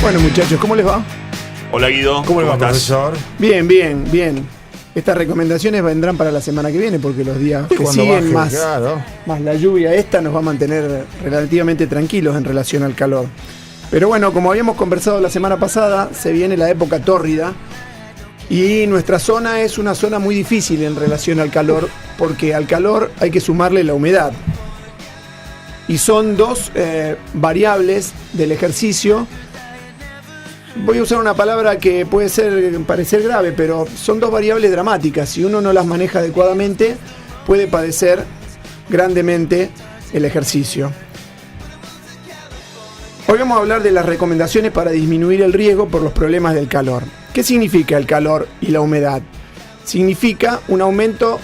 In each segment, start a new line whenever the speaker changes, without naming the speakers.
Bueno, muchachos, ¿cómo les va?
Hola Guido,
¿Cómo le va,
estás?
profesor?
Bien, bien, bien. Estas recomendaciones vendrán para la semana que viene porque los días que
Cuando
siguen
baje, claro.
más la lluvia esta nos va a mantener relativamente tranquilos en relación al calor. Pero bueno, como habíamos conversado la semana pasada, se viene la época tórrida y nuestra zona es una zona muy difícil en relación al calor porque al calor hay que sumarle la humedad. Y son dos variables del ejercicio. Voy a usar una palabra que puede parecer grave, pero son dos variables dramáticas. Si uno no las maneja adecuadamente, puede padecer grandemente el ejercicio. Hoy vamos a hablar de las recomendaciones para disminuir el riesgo por los problemas del calor. ¿Qué significa el calor y la humedad? Implican un aumento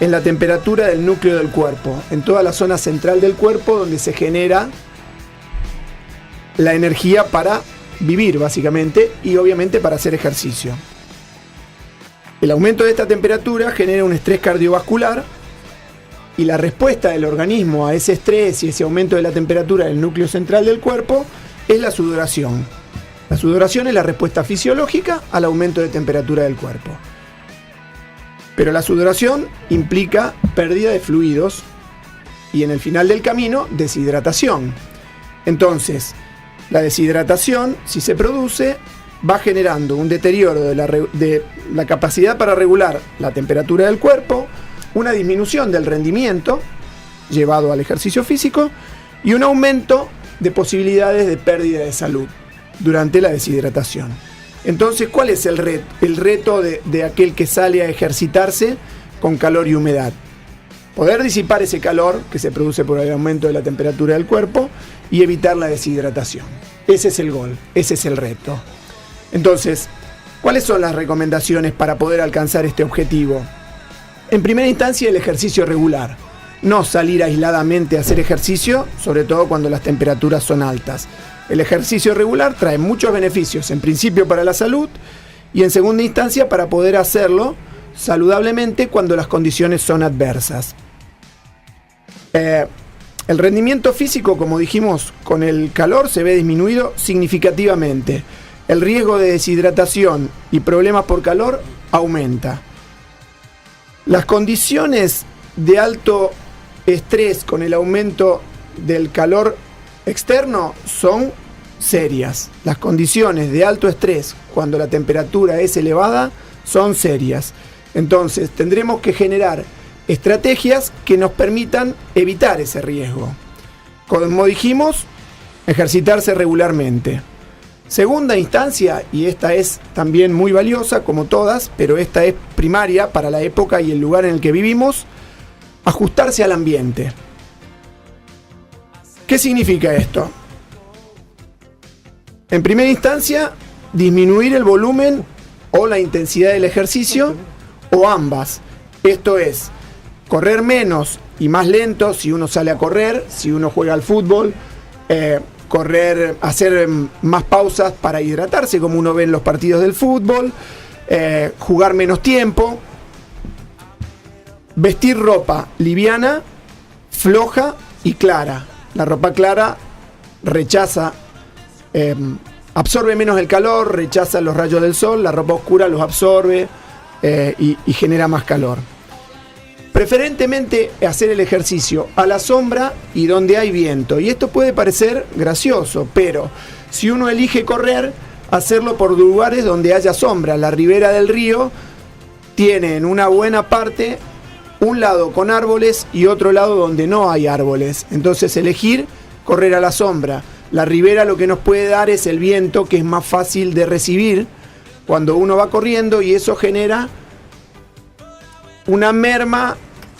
en la temperatura del núcleo del cuerpo, en toda la zona central del cuerpo donde se genera la energía para vivir básicamente y obviamente para hacer ejercicio. El aumento de esta temperatura genera un estrés cardiovascular y la respuesta del organismo a ese estrés y ese aumento de la temperatura del núcleo central del cuerpo es la sudoración. La sudoración es la respuesta fisiológica al aumento de temperatura del cuerpo. Pero la sudoración implica pérdida de fluidos y en el final del camino deshidratación. Entonces, la deshidratación, si se produce, va generando un deterioro de la capacidad para regular la temperatura del cuerpo, una disminución del rendimiento llevado al ejercicio físico y un aumento de posibilidades de pérdida de salud durante la deshidratación. Entonces, ¿cuál es el reto de aquel que sale a ejercitarse con calor y humedad? Poder disipar ese calor que se produce por el aumento de la temperatura del cuerpo y evitar la deshidratación. Ese es el gol, ese es el reto. Entonces, ¿cuáles son las recomendaciones para poder alcanzar este objetivo? En primera instancia, el ejercicio regular. No salir aisladamente a hacer ejercicio, sobre todo cuando las temperaturas son altas. El ejercicio regular trae muchos beneficios, en principio para la salud y en segunda instancia para poder hacerlo saludablemente cuando las condiciones son adversas. El rendimiento físico, como dijimos, con el calor se ve disminuido significativamente. El riesgo de deshidratación y problemas por calor aumenta. Las condiciones de alto estrés con el aumento del calor externo son serias. Las condiciones de alto estrés cuando la temperatura es elevada son serias. Entonces tendremos que generar estrategias que nos permitan evitar ese riesgo. Como dijimos, ejercitarse regularmente. Segunda instancia, y esta es también muy valiosa como todas, pero esta es primaria para la época y el lugar en el que vivimos, ajustarse al ambiente. ¿Qué significa esto? En primera instancia, disminuir el volumen o la intensidad del ejercicio o ambas. Esto es, correr menos y más lento si uno sale a correr, si uno juega al fútbol, hacer más pausas para hidratarse como uno ve en los partidos del fútbol, jugar menos tiempo, vestir ropa liviana, floja y clara. La ropa clara absorbe menos el calor, rechaza los rayos del sol, la ropa oscura los absorbe y genera más calor. Preferentemente hacer el ejercicio a la sombra y donde hay viento. Y esto puede parecer gracioso, pero si uno elige correr, hacerlo por lugares donde haya sombra. La ribera del río tiene en una buena parte un lado con árboles y otro lado donde no hay árboles. Entonces elegir correr a la sombra. La ribera lo que nos puede dar es el viento, que es más fácil de recibir cuando uno va corriendo, y eso genera una merma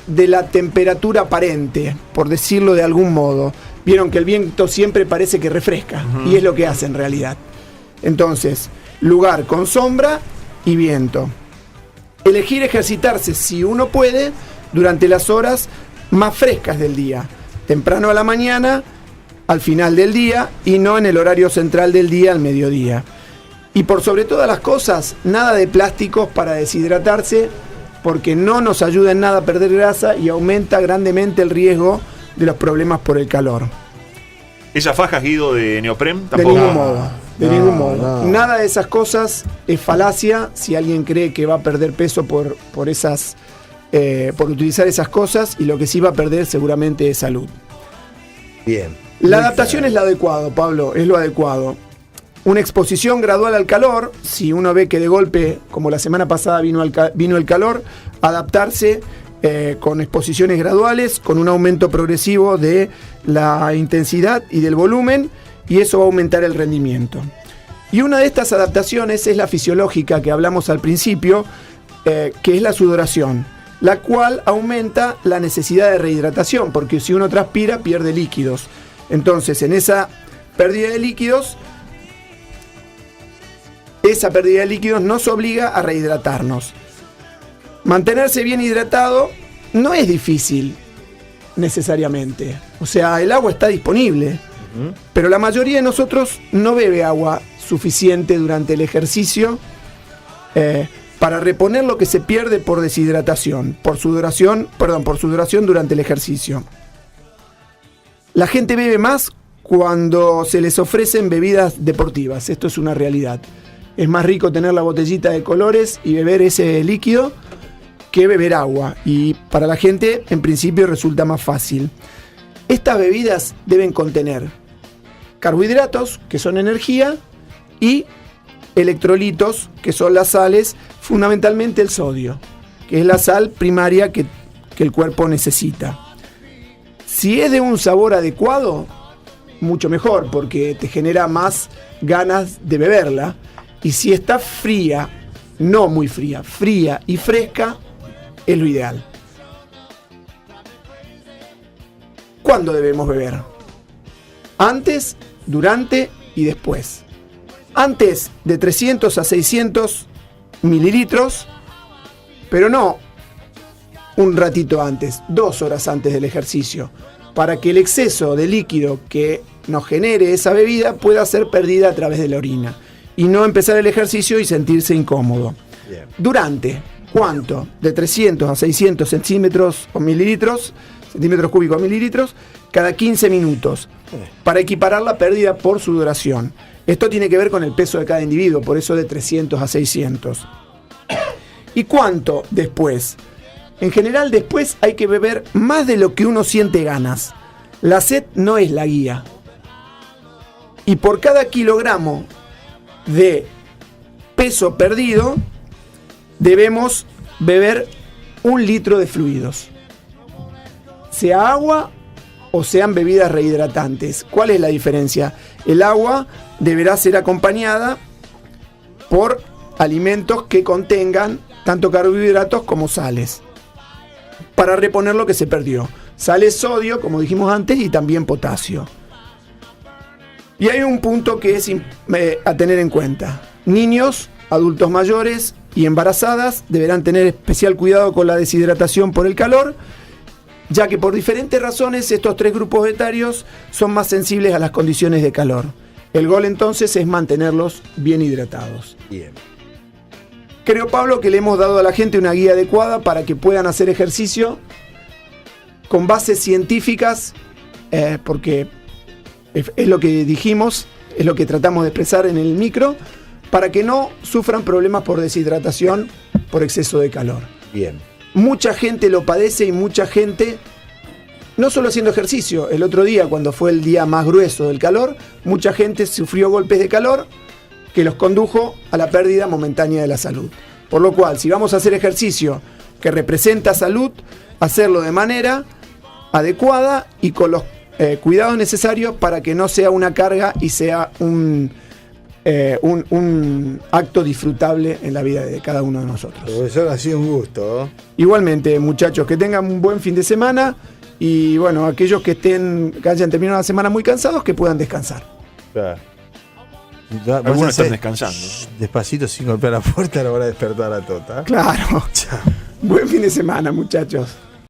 de la temperatura aparente, por decirlo de algún modo. Vieron que el viento siempre parece que refresca, y es lo que hace en realidad. Entonces, lugar con sombra y viento. Elegir ejercitarse, si uno puede, durante las horas más frescas del día. Temprano a la mañana, al final del día, y no en el horario central del día, al mediodía. Y por sobre todas las cosas, nada de plásticos para deshidratarse, porque no nos ayuda en nada a perder grasa y aumenta grandemente el riesgo de los problemas por el calor.
¿Esas fajas, Guido, de neopren?
De
Tampoco.
ningún modo. De ningún modo.
No.
Nada de esas cosas es falacia si alguien cree que va a perder peso por utilizar esas cosas, y lo que sí va a perder seguramente es salud.
Bien.
La
Muy
adaptación
claro.
es lo adecuado, Pablo, es lo adecuado. Una exposición gradual al calor, si uno ve que de golpe, como la semana pasada vino el calor, adaptarse con exposiciones graduales, con un aumento progresivo de la intensidad y del volumen, y eso va a aumentar el rendimiento. Y una de estas adaptaciones es la fisiológica que hablamos al principio, que es la sudoración, la cual aumenta la necesidad de rehidratación, porque si uno transpira pierde líquidos. Entonces, en esa pérdida de líquidos, nos obliga a rehidratarnos. Mantenerse bien hidratado no es difícil, necesariamente. O sea, el agua está disponible, pero la mayoría de nosotros no bebe agua suficiente durante el ejercicio para reponer lo que se pierde por deshidratación, por sudoración durante el ejercicio. La gente bebe más cuando se les ofrecen bebidas deportivas, esto es una realidad. Es más rico tener la botellita de colores y beber ese líquido que beber agua, y para la gente en principio resulta más fácil. Estas bebidas deben contener carbohidratos, que son energía, y electrolitos, que son las sales, fundamentalmente el sodio, que es la sal primaria que el cuerpo necesita. Si es de un sabor adecuado, mucho mejor, porque te genera más ganas de beberla. Y si está fría, no muy fría, fría y fresca, es lo ideal. ¿Cuándo debemos beber? Antes, durante y después. Antes de 300 a 600 mililitros, pero no un ratito antes, 2 horas antes del ejercicio, para que el exceso de líquido que nos genere esa bebida pueda ser perdida a través de la orina y no empezar el ejercicio y sentirse incómodo.
Bien.
Durante, ¿cuánto? De 300 a 600 centímetros o mililitros, centímetros cúbicos o mililitros, cada 15 minutos, para equiparar la pérdida por sudoración. Esto tiene que ver con el peso de cada individuo, por eso de 300 a 600. ¿Y cuánto después? En general, después hay que beber más de lo que uno siente ganas. La sed no es la guía. Y por cada kilogramo de peso perdido, debemos beber 1 litro de fluidos. Sea agua o sean bebidas rehidratantes. ¿Cuál es la diferencia? El agua deberá ser acompañada por alimentos que contengan tanto carbohidratos como sales, para reponer lo que se perdió. Sales, sodio, como dijimos antes, y también potasio. Y hay un punto que es a tener en cuenta. Niños, adultos mayores y embarazadas deberán tener especial cuidado con la deshidratación por el calor, ya que por diferentes razones estos 3 grupos etarios son más sensibles a las condiciones de calor. El gol entonces es mantenerlos bien hidratados.
Bien.
Creo, Pablo, que le hemos dado a la gente una guía adecuada para que puedan hacer ejercicio con bases científicas, porque es lo que dijimos, es lo que tratamos de expresar en el micro, para que no sufran problemas por deshidratación por exceso de calor.
Bien.
Mucha gente lo padece y mucha gente, no solo haciendo ejercicio, el otro día cuando fue el día más grueso del calor, mucha gente sufrió golpes de calor que los condujo a la pérdida momentánea de la salud. Por lo cual, si vamos a hacer ejercicio que representa salud, hacerlo de manera adecuada y con los cuidados necesarios para que no sea una carga y sea un acto disfrutable en la vida de cada uno de nosotros.
Profesor, ha sido un gusto.
Igualmente, muchachos, que tengan un buen fin de semana y bueno, aquellos que hayan terminado la semana muy cansados, que puedan descansar.
Claro.
Algunos están descansando.
Despacito, sin golpear la puerta, la hora de despertar a Tota.
Claro.
Chao.
Buen fin de semana, muchachos.